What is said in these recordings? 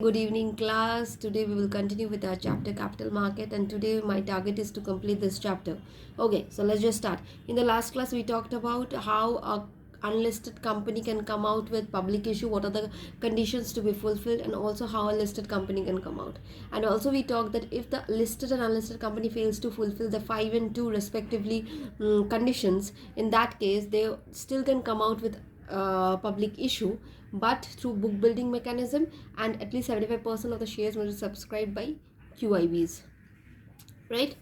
Good evening, class. Today we will continue with our chapter capital market, and today my target is to complete this chapter. Okay, so let's just start. In the last class, we talked about how a unlisted company can come out with public issue, what are the conditions to be fulfilled, and also how a listed company can come out. And also we talked that if the listed and unlisted company fails to fulfill the 5 and 2 respectively conditions, in that case they still can come out with public issue, but through book building mechanism, and at least 75% of the shares will be subscribed by QIBs, right?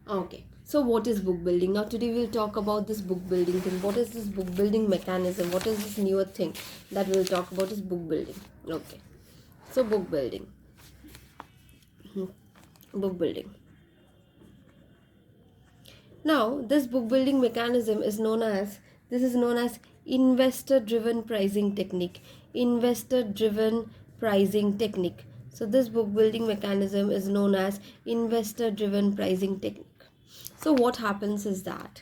Okay, so what is book building? Now today we'll talk about this book building thing. What is this book building mechanism? What is this newer thing that we'll talk about is book building. Okay, so book building. Book building. Now this book building mechanism is known as investor driven pricing technique. Investor driven pricing technique. So this book building mechanism is known as investor driven pricing technique. So what happens is that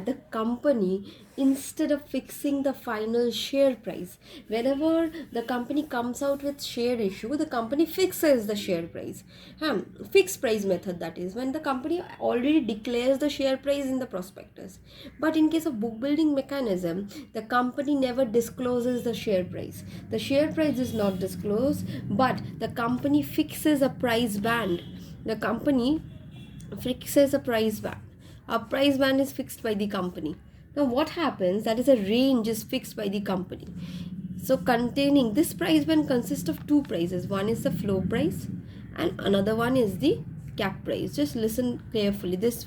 the company, instead of fixing the final share price, whenever the company comes out with share issue, the company fixes the share price. Fixed price method, that is when the company already declares the share price in the prospectus. But in case of book building mechanism, the company never discloses the share price. The share price is not disclosed, but the company fixes a price band. The company fixes a price band. A price band is fixed by the company. Now what happens, that is a range is fixed by the company. So containing this price band consists of two prices. One is the floor price and another one is the cap price. Just listen carefully. This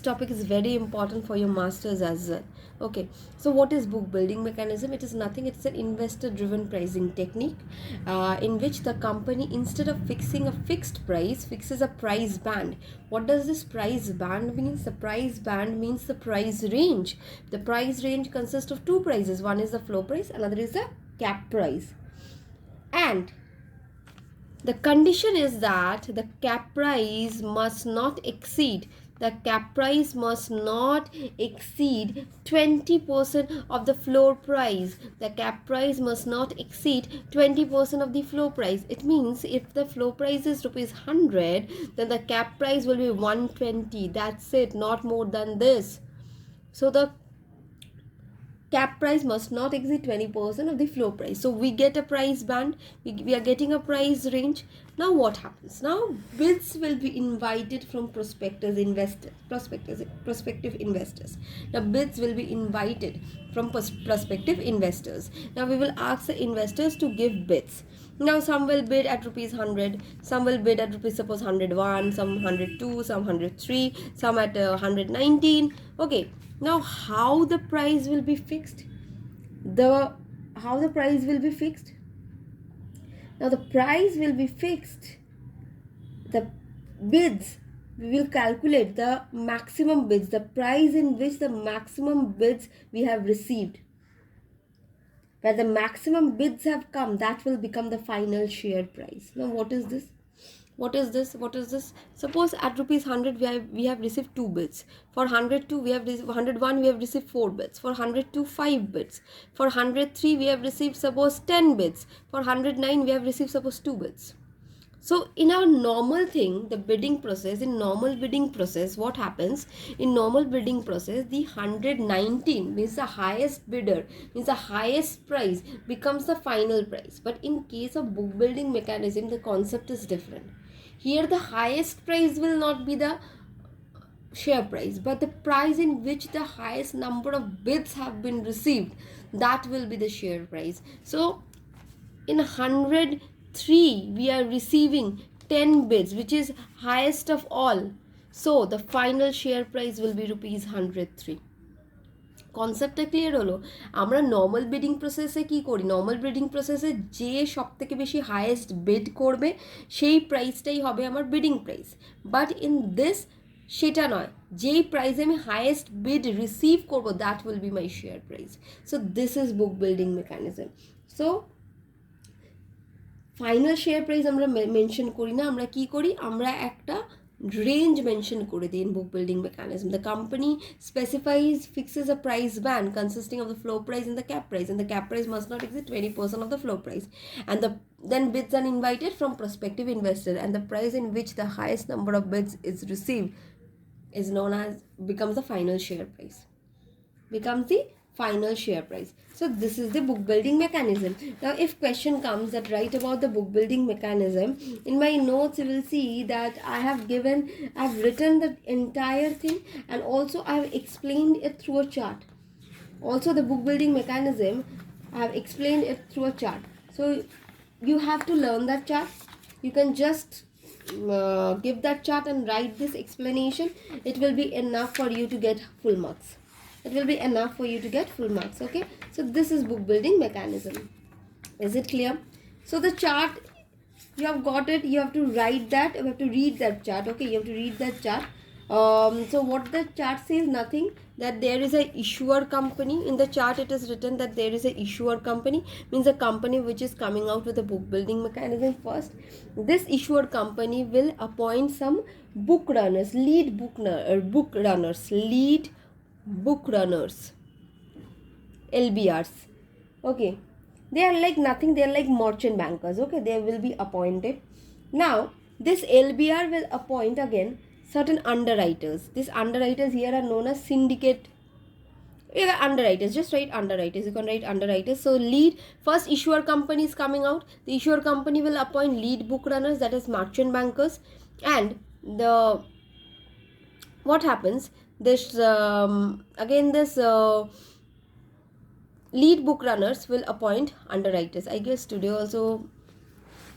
topic is very important for your masters as well. Okay, so what is book building mechanism? It is nothing, it's an investor driven pricing technique in which the company, instead of fixing a fixed price, fixes a price band. What does this price band means? The price band means the price range. The price range consists of two prices. One is the floor price, another is the cap price. And the condition is that the cap price must not exceed 20% of the floor price. The cap price must not exceed 20% of the floor price. It means if the floor price is rupees 100, then the cap price will be 120. That's it, not more than this. So the cap price must not exceed 20% of the floor price. So we get a price band, we are getting a price range. Now what happens? Now bids will be invited from prospective investors. Now bids will be invited from prospective investors. Now we will ask the investors to give bids. Now some will bid at rupees 100, some will bid at rupees suppose 101, some 102, some 103, some at 119. Okay, now how the price will be fixed? Now the price will be fixed. The bids, we will calculate the maximum bids, the price in which the maximum bids we have received. Where the maximum bids have come, that will become the final share price. Now what is this? Suppose at rupees 100 we have received 2 bids. For 102 we have 101 we have received 4 bids. For 102 5 bids. For 103 we have received suppose 10 bids. For 109 we have received suppose 2 bids. So in our normal thing, the bidding process, what happens? In normal bidding process, the 119 means the highest bidder, means the highest price becomes the final price. But in case of book building mechanism, the concept is different. Here the highest price will not be the share price, but the price in which the highest number of bids have been received, that will be the share price. So in 103 we are receiving 10 bids, which is highest of all. So the final share price will be rupees 103. কনসেপ্টটা clear হলো? আমরা normal bidding প্রসেসে কি করি? Normal bidding প্রসেসে যে সব থেকে বেশি হাইয়েস্ট বিড করবে সেই প্রাইসটাই হবে আমার bidding price. But in this সেটা নয়, যেই প্রাইসে আমি হাইয়েস্ট বিড রিসিভ করবো, that will be my share price. So this is book building mechanism. So final share price আমরা মেনশন করি না, আমরা কি করি? আমরা একটা range mention করে দিই in book building mechanism. The company fixes a price band consisting of the floor price and the cap price, and the cap price must not exceed 20% of the floor price, and the then bids are invited from prospective investor, and the price in which the highest number of bids is received is known as, becomes the final share price. Becomes the final share price. So this is the book building mechanism. Now if question comes that write about the book building mechanism, in my notes you will see that I've written the entire thing, and also I have explained it through a chart. Also the book building mechanism, I have explained it through a chart. So you have to learn that chart. You can just give that chart and write this explanation. It will be enough for you to get full marks. It will be enough for you to get full marks. Okay, so this is book building mechanism. Is it clear? So the chart, you have got it. You have to write that. You have to read that chart. Okay, you have to read that chart. So what the chart says, nothing, that there is a issuer company. In the chart it is written that there is a issuer company, means a company which is coming out with a book building mechanism first. This issuer company will appoint some book runners, lead book runners, LBRs. Okay, they are like nothing, they are like merchant bankers. Okay, they will be appointed. Now this LBR will appoint again certain underwriters. These underwriters here are known as syndicate. Yeah, underwriters, just write underwriters. You can write underwriters. So lead, first issuer company is coming out. The issuer company will appoint lead book runners, that is merchant bankers. And the what happens, this lead book runners will appoint underwriters. I guess today also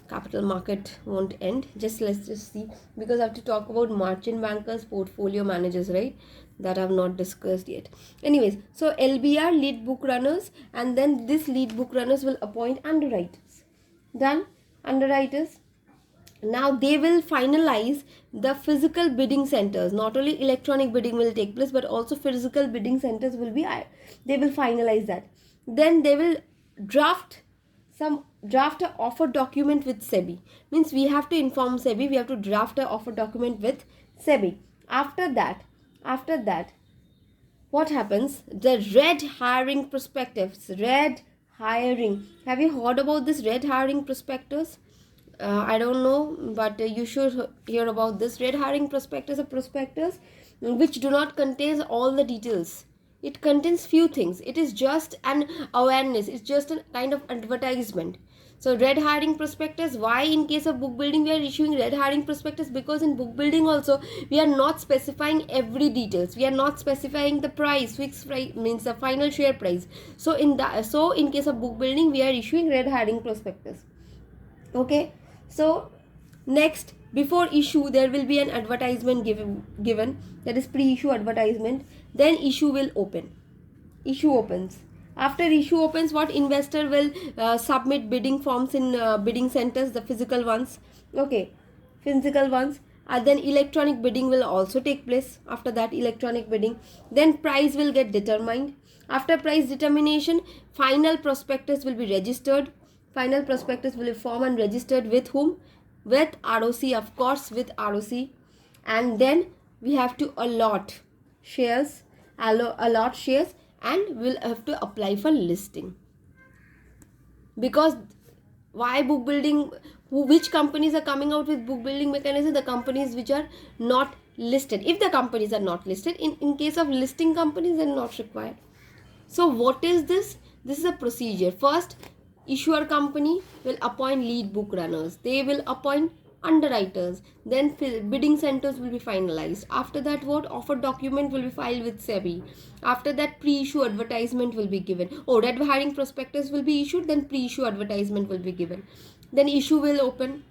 capital market won't end. Let's just see, because I have to talk about merchant bankers, portfolio managers, right? That I have not discussed yet. Anyways, so LBR, lead book runners, and then this lead book runners will appoint underwriters. Done? Underwriters. Now they will finalize the physical bidding centers. Not only electronic bidding will take place, but also physical bidding centers will be, they will finalize that. Then they will draft an offer document with SEBI. Means we have to inform SEBI, we have to draft an offer document with SEBI. After that, what happens? The red hiring prospectus. Red hiring. Have you heard about this red hiring prospectus? I don't know, but you should hear about this. Red hiring prospectus, a prospectus which do not contain all the details. It contains few things. It is just an awareness. It's just a kind of advertisement. So red hiring prospectus, why in case of book building we are issuing red hiring prospectus? Because in book building also we are not specifying every details. We are not specifying the price, fixed price means the final share price. So in case of book building we are issuing red hiring prospectus. Okay. So next, before issue there will be an advertisement given, that is pre-issue advertisement. Then issue will open. Issue opens. After issue opens, what investor will submit bidding forms in bidding centers, the physical ones. Okay, physical ones. And then electronic bidding will also take place. After that, electronic bidding. Then price will get determined. After price determination, final prospectus will be registered. Final prospectus will be formed and registered with whom? With ROC, of course, with ROC. And then we have to allot shares, and we'll have to apply for listing. Because why book building? Which companies are coming out with book building mechanism? The companies which are not listed. If the companies are not listed, in case of listing companies, they're not required. So what is this? This is a procedure. First, issuer company will appoint lead book runners. They will appoint underwriters. Then bidding centers will be finalized. After that, what? Offer document will be filed with SEBI. After that, pre-issue advertisement will be given. Red hiring prospectus will be issued. Then pre-issue advertisement will be given. Then issue will open.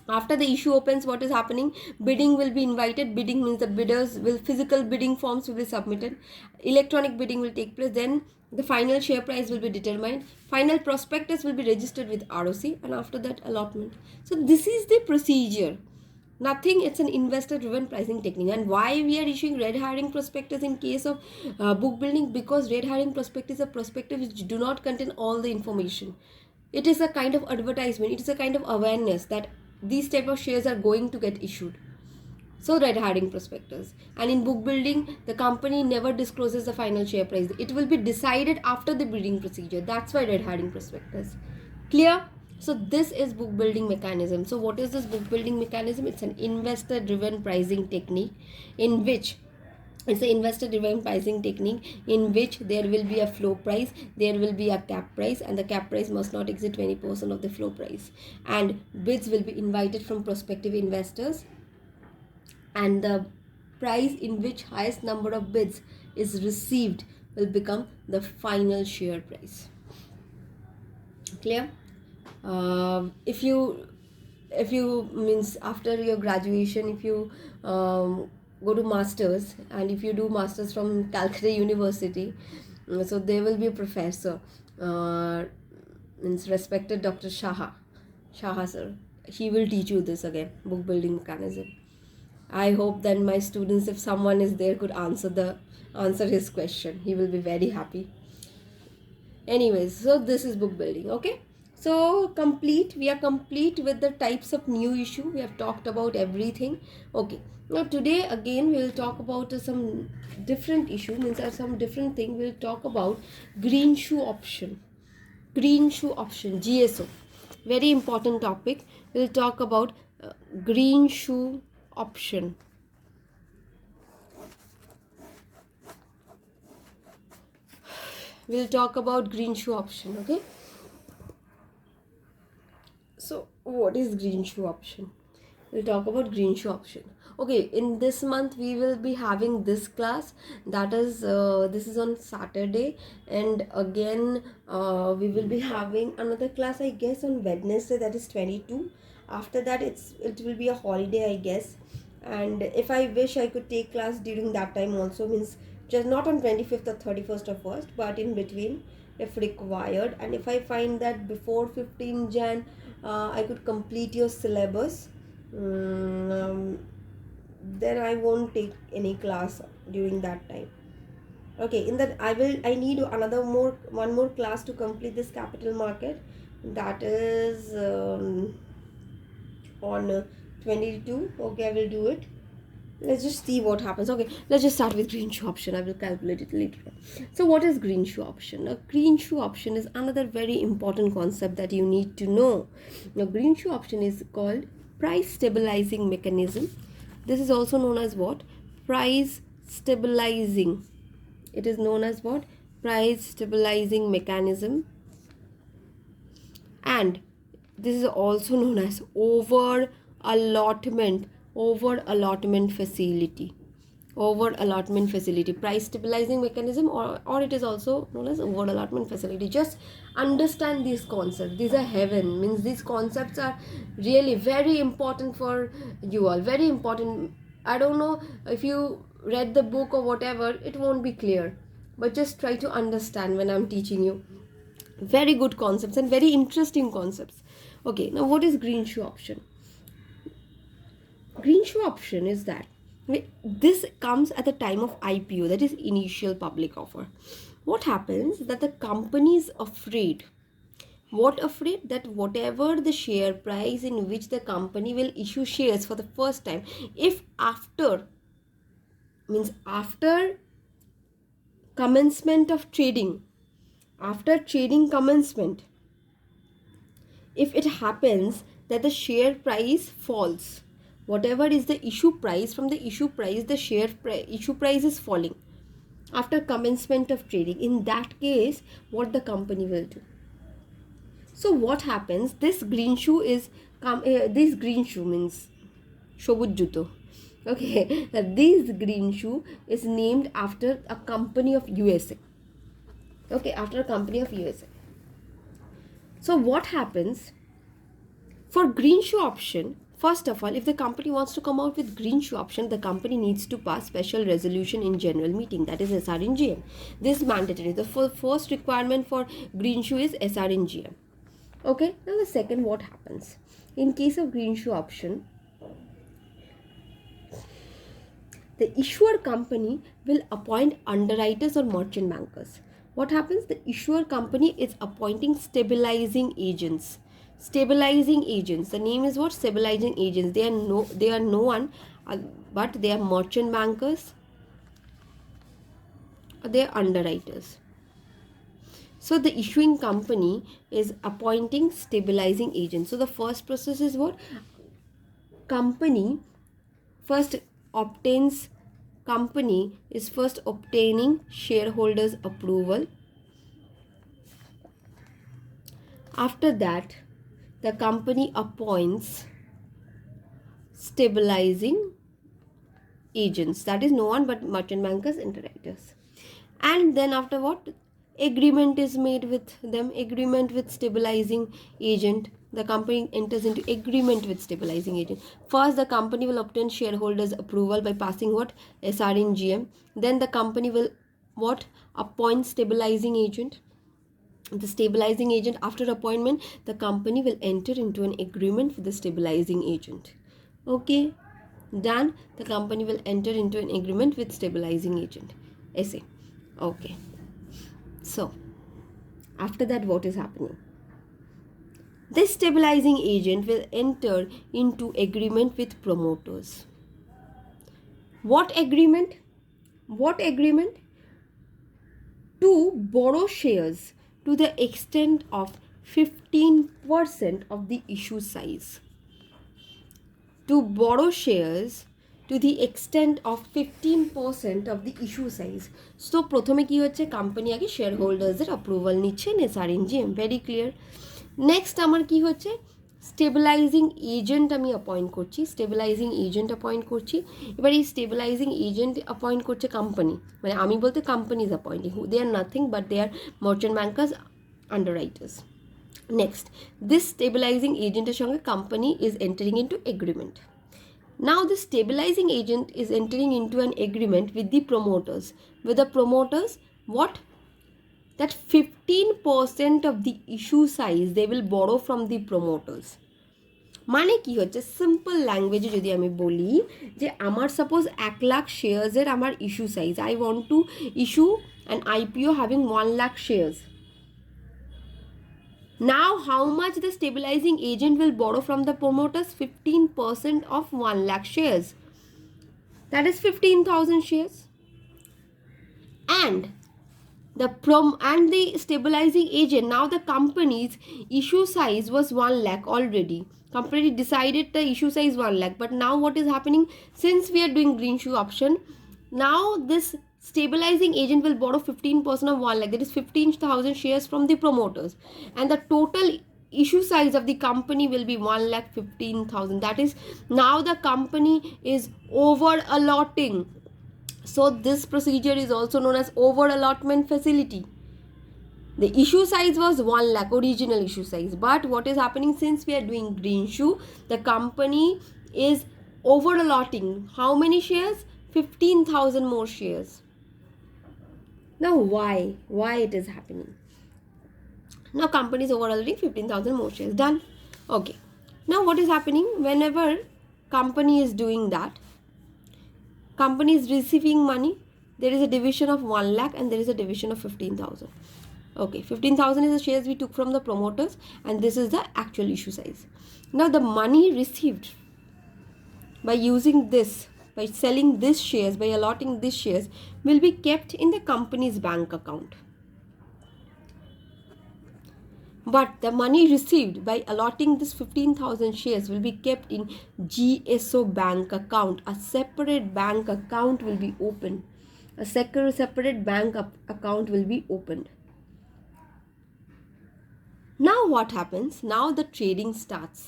After the issue opens, what is happening? Bidding will be invited. Bidding means the bidders will, physical bidding forms will be submitted. Electronic bidding will take place. Then the final share price will be determined. Final prospectus will be registered with ROC, and after that, allotment. So this is the procedure. Nothing, it's an investor driven pricing technique. And why we are issuing red hiring prospectus in case of book building? Because red hiring prospectus is a prospectus which do not contain all the information. It is a kind of advertisement. It is a kind of awareness that these type of shares are going to get issued. So red hiring prospectus. And in book building, the company never discloses the final share price. It will be decided after the bidding procedure. That's why red hiring prospectus. Clear? So this is book building mechanism. So what is this book building mechanism? It's an investor driven pricing technique in which it's an investor driven pricing technique in which there will be a floor price, there will be a cap price, and the cap price must not exceed 20% of the floor price, and bids will be invited from prospective investors, and the price in which highest number of bids is received will become the final share price. Clear? If you means after your graduation, if you go to masters, and if you do masters from Calcutta University, so there will be a professor, means respected Dr. Shaha sir. He will teach you this again, book building mechanism. I hope that my students, if someone is there, could answer his question. He will be very happy. Anyways, so this is book building. Okay, so we are complete with the types of new issue. We have talked about everything. Okay, now today again we will talk about some different issue, means some different thing. We'll talk about green shoe option, GSO, very important topic. We'll talk about green shoe option. We'll talk about green shoe option. Okay, so what is green shoe option? We'll talk about green shoe option. Okay, in this month we will be having this class, that is this is on Saturday, and again we will be having another class, I guess, on Wednesday, that is 22. After that it will be a holiday, I guess, and if I wish I could take class during that time also, means just not on 25th or 31st or 1st, but in between if required, and if I find that before 15 Jan I could complete your syllabus, then I won't take any class during that time. Okay, in that I need one more class to complete this capital market, that is on 22. Okay, I will do it. Let's just see what happens. Okay, let's just start with green shoe option. I will calculate it later on. So what is green shoe option? A green shoe option is another very important concept that you need to know. Now green shoe option is called price stabilizing mechanism. This is also known as what? Price stabilizing. It is known as what? Price stabilizing mechanism. And this is also known as over allotment facility. Price stabilizing mechanism, or it is also known as over allotment facility. Just understand these concepts. These are heaven, means these concepts are really very important for you all, very important. I don't know if you read the book or whatever, it won't be clear, but just try to understand when I'm teaching you. Very good concepts and very interesting concepts. Okay, now what is green shoe option? Green shoe option is that this comes at the time of IPO, that is initial public offer. What happens that the company is afraid. What afraid? That whatever the share price in which the company will issue shares for the first time, if after commencement of trading, after trading commencement, if it happens that the share price falls, whatever is the issue price, from the issue price the issue price is falling after commencement of trading, in that case what the company will do? So what happens, this green shoe is this green shoe means Shobut Juto. Okay, this green shoe is named after a company of USA. Okay, after a company of USA. So what happens for green shoe option? First of all, if the company wants to come out with green shoe option, the company needs to pass special resolution in general meeting, that is SRNGM. This is mandatory. The first requirement for green shoe is SRNGM. Okay, now the second, what happens in case of green shoe option? The issuer company will appoint underwriters or merchant bankers. What happens? The issuer company is appointing stabilizing agents. The name is what? Stabilizing agents. They are no one, but they are merchant bankers, or they are underwriters. So the issuing company is appointing stabilizing agent. So the first process is what? Company first obtains company is first obtaining shareholders approval. After that, the company appoints stabilizing agents, that is no one but merchant bankers, underwriters. And then after what? Agreement is made with them, agreement with stabilizing agent. The company enters into agreement with stabilizing agent. First, the company will obtain shareholders approval by passing what? SR in GM. Then the company will what? Appoint stabilizing agent. The stabilizing agent, after appointment, the company will enter into an agreement with the stabilizing agent. Okay, done. The company will enter into an agreement with stabilizing agent, SA. Okay, so after that, what is happening? This stabilizing agent will enter into agreement with promoters. What agreement? What agreement? To borrow shares to the extent of 15% of the issue size. To borrow shares to the extent of 15% of the issue size. So প্রথমে কি হচ্ছে, company আগে শেয়ারহোল্ডার্সদের approval নিচ্ছেন SRNGM, very clear. Next আমার কি হচ্ছে, stabilising agent আমি অ্যাপয়েন্ট করছি, স্টেবিলাইজিং এজেন্ট অ্যাপয়েন্ট করছি। এবার এই স্টেবিলাইজিং এজেন্ট অ্যাপয়েন্ট করছে কোম্পানি, মানে আমি বলতে company is appointing, they are nothing but they are merchant bankers, underwriters. Next, this stabilising এজেন্টের সঙ্গে company is entering into agreement. Now the stabilizing agent is entering into an agreement with the promoters. With the promoters, what? That 15% of the issue size they will borrow from the promoters. মানে কি হচ্ছে, simple ল্যাঙ্গুয়েজে যদি আমি বলি যে আমার suppose 1 lakh শেয়ার্সের আমার issue size, I want to issue an IPO having 1 lakh shares. Now how much the stabilizing agent will borrow from the promoters? 15% of 1 lakh shares. That is 15,000 shares. And the stabilizing agent, now the company's issue size was 1 lakh already. Company decided the issue size 1 lakh. But now what is happening? Since we are doing green shoe option, now this stabilizing agent will borrow 15% of 1 lakh, that is 15,000 shares from the promoters, and the total issue size of the company will be 1,15,000. That is, now the company is over allotting. So this procedure is also known as over allotment facility. The issue size was 1 lakh, original issue size, but what is happening, since we are doing green shoe, the company is over allotting how many shares? 15,000 more shares. Now why it is happening? Now company is over allotting 15,000 more shares. Done. Okay, now what is happening, whenever company is doing that, company is receiving money, there is a division of 1 lakh and there is a division of 15,000. Okay, 15,000 is the shares we took from the promoters and this is the actual issue size. Now the money received by using this, by selling this shares, by allotting these shares, will be kept in the company's bank account. But the money received by allotting this 15,000 shares will be kept in GSO bank account. A separate bank account will be opened. A separate bank account will be opened. Now what happens? Now the trading starts.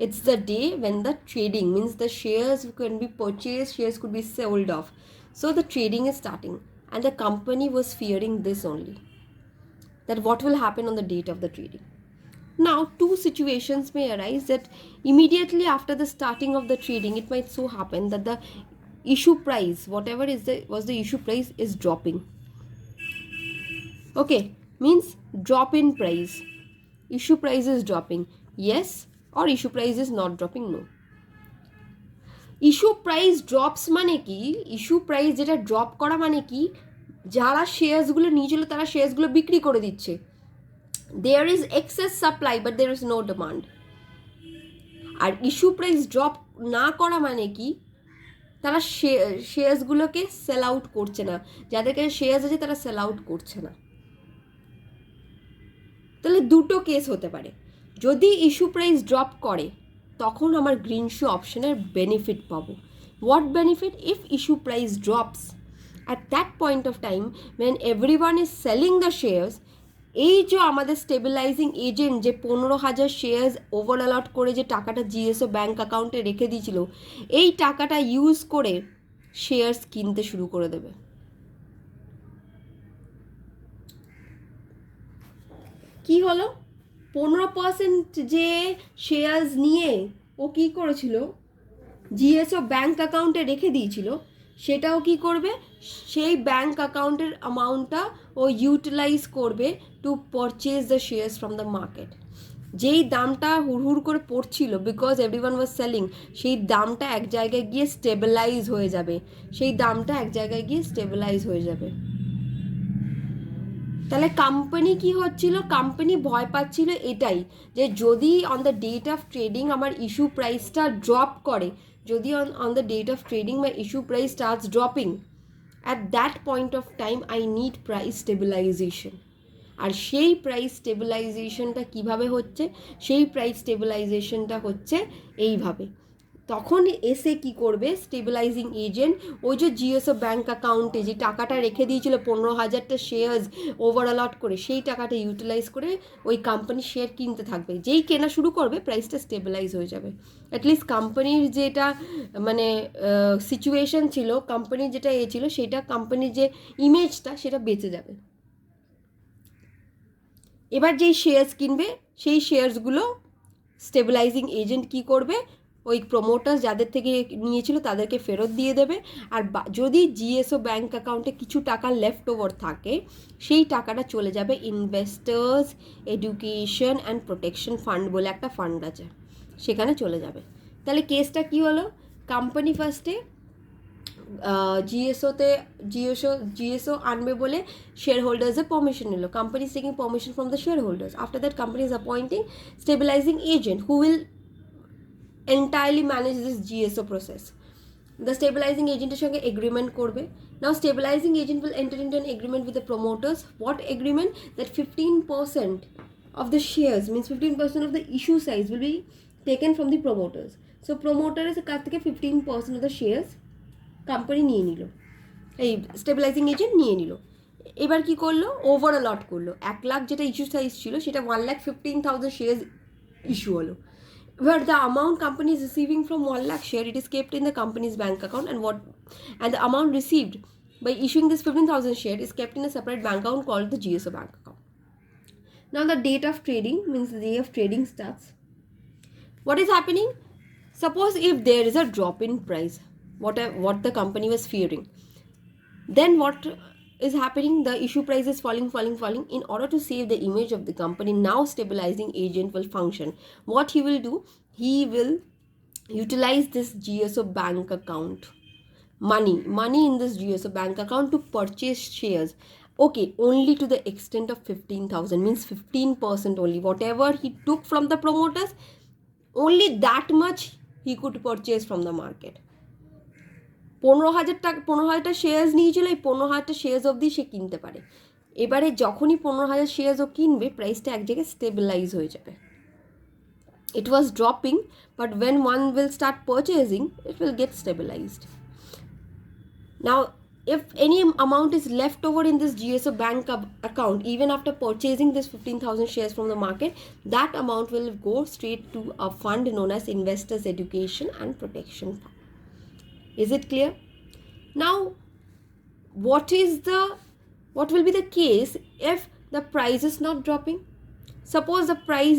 It's the day when the trading, means the shares can be purchased, shares could be sold off. So the trading is starting and the company was fearing this only, that what will happen on the date of the trading. Now two situations may arise, that immediately after the starting of the trading, it might so happen that the issue price, whatever was the issue price, is dropping. Okay, means drop in price, issue price is dropping, yes, or issue price is not dropping, no. issue price drops মানে কি, issue price যেটা drop করা মানে কি, যারা শেয়ারসগুলো নিয়েছিল তারা শেয়ারসগুলো বিক্রি করে দিচ্ছে, there is excess supply but there is no demand. R issue price drop না করা মানে কি, তারা শেয়ারসগুলোকে সেল আউট করছে না, যাদের কাছে শেয়ারস আছে তারা সেল আউট করছে না। তাহলে দুটো কেস হতে পারে। যদি ইস্যু প্রাইস ড্রপ করে তখন আমার গ্রিন শু অপশনের বেনিফিট পাবো। What benefit? If issue price drops at that point of time when everyone is selling the shares, এই যে আমাদের স্টেবিলাইজিং এজেন্ট যে 15,000 শেয়ার্স ওভার অ্যালট করে যে টাকাটা জিএসও ব্যাঙ্ক অ্যাকাউন্টে রেখে দিয়েছিল, এই টাকাটা ইউজ করে শেয়ার্স কিনতে শুরু করে দেবে। কি হলো? 15% যে শেয়ার্স নিয়ে ও কি করেছিল, জিএসও ব্যাঙ্ক অ্যাকাউন্টে রেখে দিয়েছিল, সেটাও কি করবে, সেই ব্যাঙ্ক অ্যাকাউন্টের অ্যামাউন্টটা ও ইউটিলাইজ করবে two purchase the shares from the market. যেই দামটা হুড়হুড় করে পড়ছিল বিকজ এভরিওয়ান ওয়াজ সেলিং, সেই দামটা এক জায়গায় গিয়ে স্টেবিলাইজ হয়ে যাবে, তাহলে কোম্পানি কি হচ্ছিল, কোম্পানি ভয় পাচ্ছিল এটাই যে যদি on the date of trading আমার ইস্যু প্রাইসটা ড্রপ করে, যদি on the date of trading my issue price starts dropping, at that point of time I need price stabilisation. আর সেই প্রাইস স্টেবিলাইজেশনটা কীভাবে হচ্ছে, সেই প্রাইস স্টেবিলাইজেশনটা হচ্ছে এইভাবে। তখন এসে কি করবে স্টেবিলাইজিং এজেন্ট, ওই যে জিএসও ব্যাঙ্ক অ্যাকাউন্টে যে টাকাটা রেখে দিয়েছিল 15,000টা শেয়ার্স ওভার অ্যালট করে, সেই টাকাটা ইউটিলাইজ করে ওই কোম্পানি শেয়ার কিনতে থাকবে। যেই কেনা শুরু করবে প্রাইসটা স্টেবিলাইজ হয়ে যাবে। অ্যাটলিস্ট কোম্পানির যেটা মানে সিচুয়েশন ছিল, কোম্পানির যেটা ছিল, সেটা কোম্পানির যে ইমেজটা সেটা বেঁচে যাবে। এবার যেই শেয়ার্স কিনবে সেই শেয়ার্সগুলো স্টেবিলাইজিং এজেন্ট কি করবে, ওই প্রমোটার্স যাদের থেকে নিয়েছিল তাদেরকে ফেরত দিয়ে দেবে। আর যদি জিএসও ব্যাঙ্ক অ্যাকাউন্টে কিছু টাকা লেফট ওভার থাকে, সেই টাকাটা চলে যাবে investors education and protection fund বলে একটা ফান্ড আছে, সেখানে চলে যাবে। তাহলে কেসটা কি হলো, কোম্পানি ফার্স্টে জিএসও আনবে বলে শেয়ার হোল্ডার্সের পারমিশন নিল। Company is taking permission from the share holders. After that company is appointing stabilising agent who will entirely manage this GSO process. The stabilizing agent এর সঙ্গে agreement করবে। Now stabilizing agent will enter into an agreement with the promoters. What agreement? That 15% of the shares, means 15% of the issue size will be taken from the promoters. So promoters কাছ থেকে 15% of the shares company নিয়ে নিল, এই stabilising agent নিয়ে নিল। এবার কি করলো, ওভার অ্যালট করলো। 1 লাখ যেটা ইস্যু সাইজ ছিল সেটা 1,15,000 শেয়ার্স ইস্যু হলো। Where the amount company is receiving from 1 lakh share, it is kept in the company's bank account, and the amount received by issuing this 15,000 share is kept in a separate bank account called the GSO bank account. Now the date of trading, means the day of trading starts. What is happening? Suppose if there is a drop in price, what the company was fearing, then what is happening, the issue price is falling. In order to save the image of the company, now stabilizing agent will function. What he will do, he will utilize this GSO bank account money in this GSO bank account to purchase shares, okay, only to the extent of 15,000, means 15% only. Whatever he took from the promoters, only that much he could purchase from the market. 15,000টা shares নিয়েছিল, এই 15,000টা shares অবধি সে কিনতে পারে। এবারে যখনই 15,000 shares ও কিনবে, প্রাইসটা এক জায়গায় স্টেবিলাইজ হয়ে যাবে। It was dropping, but when one will start purchasing, it will get stabilized. Now, if any amount is left over in this GSO bank account, even after purchasing this 15,000 shares from the market, that amount will go straight to a fund known as Investors Education and Protection Fund. Is it clear? Now, what will be the case if the price is not dropping? Suppose the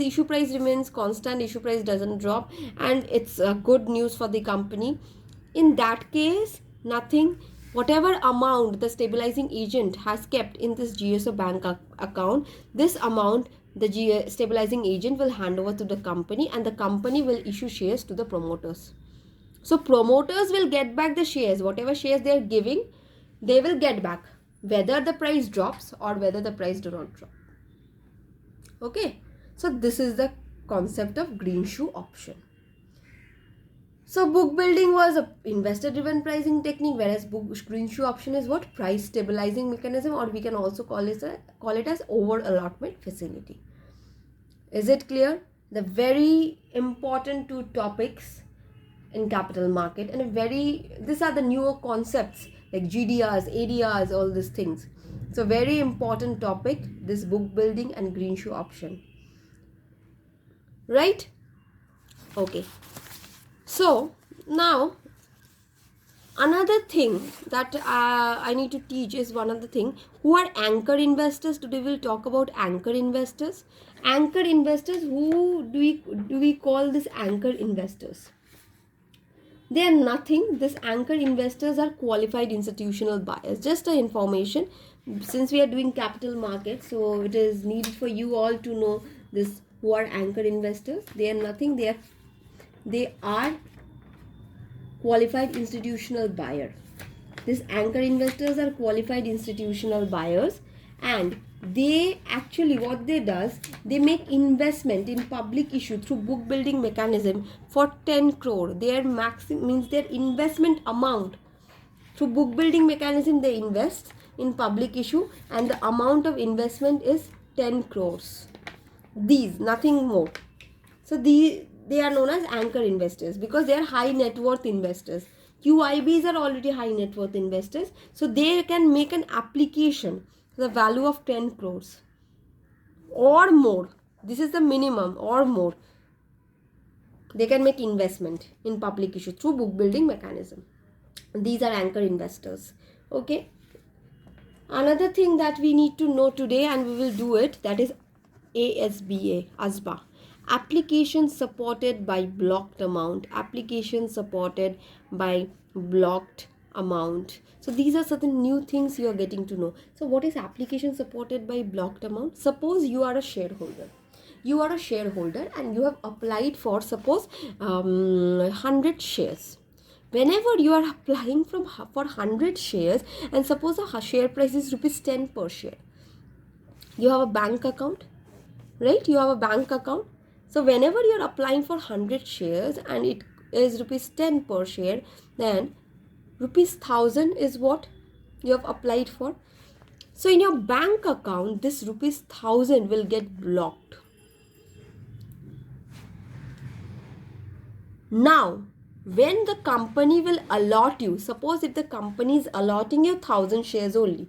issue price remains constant, issue price doesn't drop, and it's good news for the company. In that case, nothing. Whatever amount the stabilizing agent has kept in this GSO bank account, this amount the stabilizing agent will hand over to the company, and the company will issue shares to the promoters. So promoters will get back the shares, whatever shares they are giving, they will get back, whether the price drops or whether the price do not drop. Okay, so this is the concept of green shoe option. So book building was a investor driven pricing technique, whereas green shoe option is what? Price stabilizing mechanism, or we can also call it as over allotment facility. Is it clear? The very important two topics in capital market, and these are the newer concepts like GDRs, ADRs, all these things. So very important topic, this book building and green shoe option. Right? Okay. So now another thing that I need to teach is one other thing. Who are anchor investors? Today we'll talk about anchor investors. Anchor investors, who do we call this anchor investors? They are nothing. This anchor investors are qualified institutional buyers. Just a information, since we are doing capital markets, so it is needed for you all to know this. Who are anchor investors? They are nothing. They are qualified institutional buyer. These anchor investors are qualified institutional buyers, and they actually, what they does, they make investment in public issue through book building mechanism for 10 crore. Their maximum means their investment amount through book building mechanism, they invest in public issue, and the amount of investment is 10 crores. These, nothing more. So they are known as anchor investors because they are high net worth investors. QIBs are already high net worth investors, so they can make an application for the value of 10 crores or more. This is the minimum, or more. They can make investment in public issue through book building mechanism. These are anchor investors. Okay. Another thing that we need to know today, and we will do it, that is ASBA. Application supported by blocked amount. Application supported by blocked amount. So these are certain new things you are getting to know. So what is application supported by blocked amount? Suppose you are a shareholder. You are a shareholder and you have applied for, suppose, 100 shares. Whenever you are applying for 100 shares, and suppose a share price is rupees 10 per share, you have a bank account, right? You have a bank account. So whenever you are applying for 100 shares and it is rupees 10 per share, then rupees 1000 is what you have applied for. So in your bank account, this rupees 1000 will get blocked. Now, when the company will allot you, suppose if the company is allotting you 1000 shares only,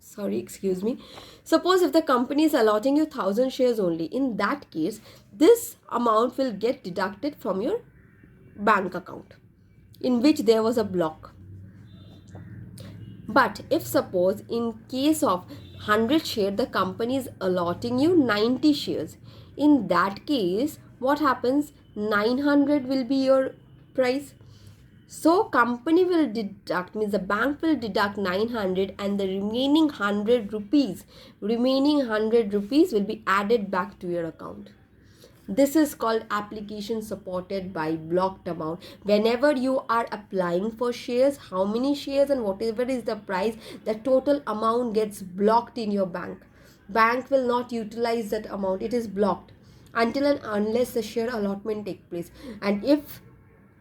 sorry, excuse me. Suppose if the company is allotting you 1000 shares only, in that case, this amount will get deducted from your bank account in which there was a block. But if suppose in case of 100 share, the company is allotting you 90 shares, in that case, what happens? 900 will be your price. So company will deduct, means the bank will deduct 900, and the remaining 100 rupees will be added back to your account. This is called application supported by blocked amount. Whenever you are applying for shares, how many shares and whatever is the price, the total amount gets blocked in your bank. Bank will not utilize that amount. It is blocked until and unless the share allotment take place. And if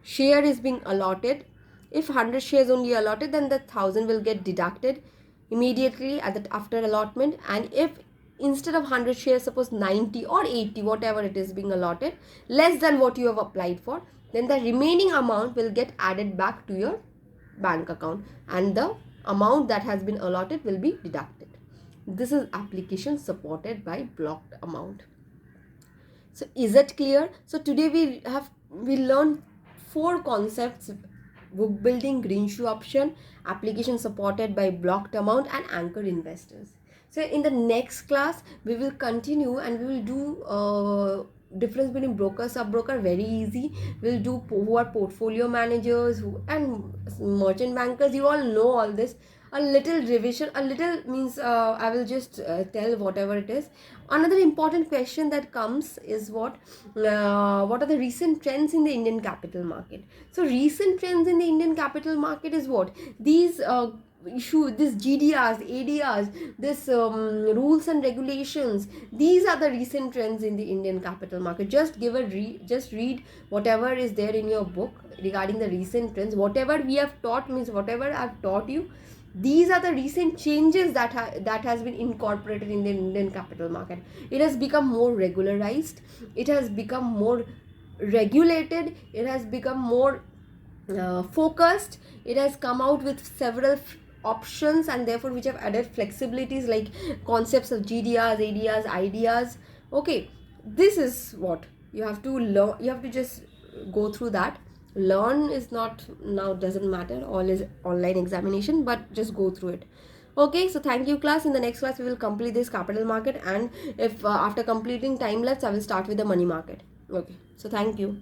share is being allotted, if 100 shares only allotted, then the 1000 will get deducted immediately after allotment. And if instead of 100 shares, suppose 90 or 80, whatever it is being allotted, less than what you have applied for, then the remaining amount will get added back to your bank account, and the amount that has been allotted will be deducted. This is application supported by blocked amount. So is it clear? So today we learned 4 concepts: book building, green shoe option, application supported by blocked amount, and anchor investors. So in the next class, we will continue and we will do difference between broker, sub-broker, very easy. We'll do who are portfolio managers and merchant bankers. You all know all this. A little revision, a little means I will just tell whatever it is. Another important question that comes is what are the recent trends in the Indian capital market? So recent trends in the Indian capital market is what? These this GDRs, ADRs, this rules and regulations, these are the recent trends in the Indian capital market. Just just read whatever is there in your book regarding the recent trends. Whatever we have taught, means whatever I've taught you, These are the recent changes that has been incorporated in the Indian capital market. It has become more regularized, it has become more regulated, it has become more focused. It has come out with several options, and therefore which have added flexibilities like concepts of GDRs, ADRs, ideas. Okay, this is what you have to learn. You have to just go through that. Learn is not now, doesn't matter, all is online examination, but just go through it. Okay, so thank you class. In the next class we will complete this capital market, and if after completing time lapse I will start with the money market. Okay, so thank you.